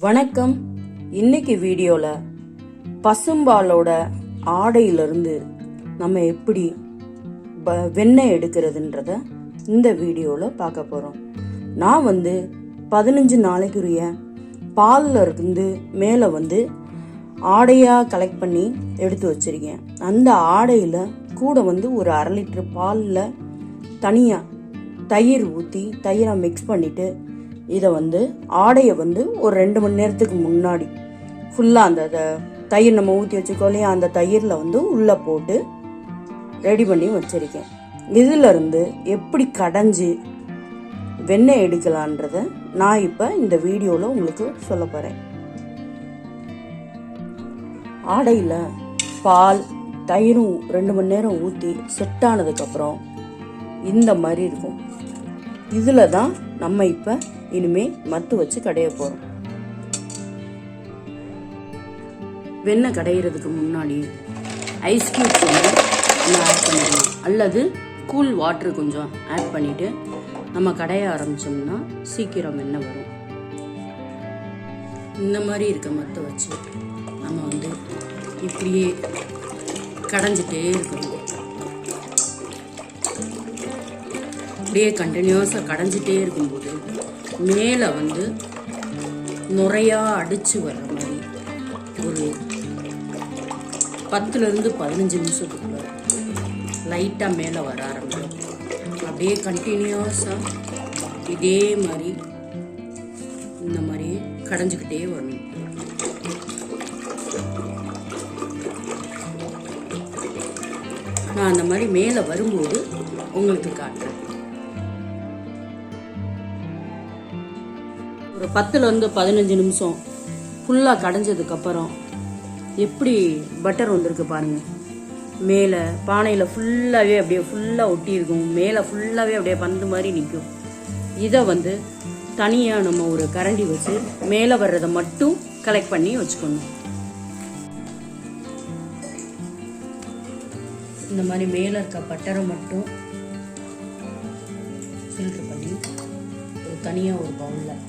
வணக்கம். இன்னைக்கு வீடியோவில் பசும்பாலோட ஆடையிலிருந்து நம்ம எப்படி வெண்ணெய் எடுக்கிறதுன்றத இந்த வீடியோவில் பார்க்க போகிறோம். நான் 15 நாளைக்குரிய பாலில் இருந்து மேலே ஆடையாக கலெக்ட் பண்ணி எடுத்து வச்சிருக்கேன். அந்த ஆடையில் கூட ஒரு 1/2 லிட்டர் பாலில் தனியாக தயிர் ஊற்றி தயிரை மிக்ஸ் பண்ணிவிட்டு இதை ஆடையை ஒரு 2 மணி நேரத்துக்கு முன்னாடி ஃபுல்லாக அந்த தயிர் நம்ம ஊற்றி வச்சுக்கோ இல்லையா, அந்த தயிரில் உள்ளே போட்டு ரெடி பண்ணி வச்சுருக்கேன். இதிலிருந்து எப்படி கடைஞ்சி வெண்ணெய் எடுக்கலான்றத நான் இப்போ இந்த வீடியோவில் உங்களுக்கு சொல்ல போகிறேன். ஆடையில் பால் தயிரும் 2 மணி நேரம் ஊற்றி செட் ஆனதுக்கப்புறம் இந்த மாதிரி இருக்கும். இதில் தான் நம்ம இப்போ இனிமே மத்து வச்சு கடைய போகிறோம். வெண்ணெய் கடையிறதுக்கு முன்னாடி ஐஸ் கியூப் கொஞ்சம் நம்ம ஆட் பண்ணிடலாம், அல்லது கூல் வாட்டர் கொஞ்சம் ஆட் பண்ணிவிட்டு நம்ம கடைய ஆரம்பித்தோம்னா சீக்கிரம் வெண்ணெய் வரும். இந்த மாதிரி இருக்க மத்தை வச்சு நம்ம இப்படியே கடைஞ்சிட்டே இருக்கணும். அப்படியே கண்டினியூஸாக கடைஞ்சிட்டே இருக்கும்போது மேலே நுரையா அடித்து வர்ற மாதிரி ஒரு 10 to 15 நிமிஷத்துக்குள்ள லைட்டாக மேலே வர ஆரம்பிக்கும். அப்படியே கண்டினியூஸாக இதே மாதிரி இந்த மாதிரி கடைஞ்சிக்கிட்டே வரணும். நான் அந்த மாதிரி மேலே வரும்போது உங்களுக்கு காட்டுறேன். ஒரு 10 to 15 நிமிஷம் ஃபுல்லாக கடைஞ்சதுக்கப்புறம் எப்படி பட்டர் வந்திருக்கு பாருங்கள். மேலே பானையில் ஃபுல்லாகவே அப்படியே ஃபுல்லாக ஒட்டி இருக்கும், மேலே ஃபுல்லாகவே அப்படியே பந்து மாதிரி நிற்கும். இதை தனியாக நம்ம ஒரு கரண்டி வச்சு மேலே வர்றதை மட்டும் கலெக்ட் பண்ணி வச்சுக்கணும். இந்த மாதிரி மேலே இருக்க பட்டரை மட்டும் ஃபில்டர் பண்ணி ஒரு தனியாக ஒரு பவுலில்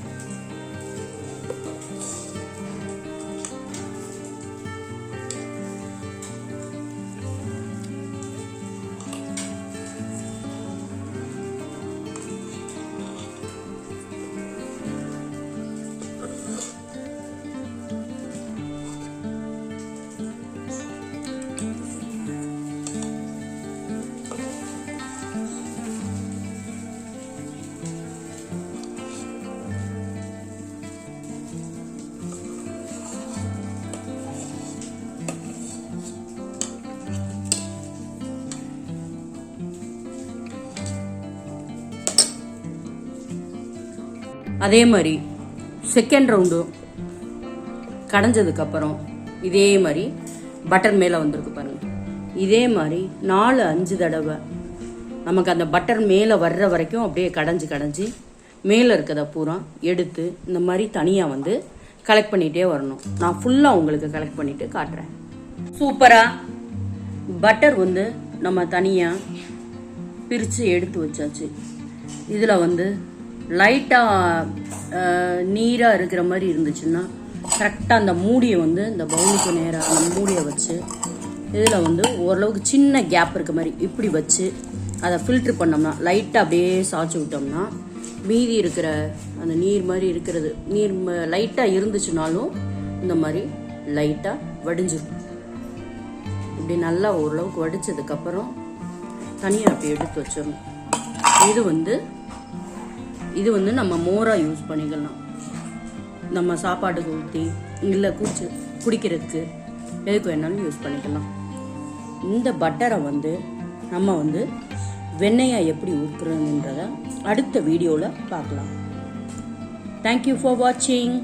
அதே மாதிரி செகண்ட் ரவுண்டு கடைஞ்சதுக்கப்புறம் இதே மாதிரி பட்டர் மேலே வந்திருக்கு பாருங்கள். இதே மாதிரி 4-5 தடவை நமக்கு அந்த பட்டர் மேலே வர்ற வரைக்கும் அப்படியே கடைஞ்சி மேலே இருக்கிறத பூரா எடுத்து இந்த மாதிரி தனியாக கலெக்ட் பண்ணிகிட்டே வரணும். நான் ஃபுல்லாக உங்களுக்கு கலெக்ட் பண்ணிவிட்டு காட்டுறேன். சூப்பராக பட்டர் நம்ம தனியாக பிரித்து எடுத்து வச்சாச்சு. இதில் லைட்டாக நீராக இருக்கிற மாதிரி இருந்துச்சுன்னா கரெக்டாக அந்த மூடியை இந்த பவுலுக்கு நேராக அந்த மூடியை வச்சு இதில் ஓரளவுக்கு சின்ன கேப் இருக்க மாதிரி இப்படி வச்சு அதை ஃபில்ட்ரு பண்ணோம்னா லைட்டாக அப்படியே சாய்ச்சி விட்டோம்னா மீதி இருக்கிற அந்த நீர் மாதிரி இருக்கிறது நீர் லைட்டாக இருந்துச்சுனாலும் இந்த மாதிரி லைட்டாக வடிஞ்சிடும். இப்படி நல்லா ஓரளவுக்கு வடித்ததுக்கப்புறம் தனியாக அப்படி எடுத்து வச்சிடணும். இது நம்ம மோராக யூஸ் பண்ணிக்கலாம். நம்ம சாப்பாட்டுக்கு ஊற்றி இல்லை குடிக்கிறதுக்கு எதுக்கு வேணாலும் யூஸ் பண்ணிக்கலாம். இந்த பட்டரை நம்ம வெண்ணெயை எப்படி ஊற்றுறதுன்றத அடுத்த வீடியோவில் பார்க்கலாம். தேங்க்யூ ஃபார் வாட்சிங்.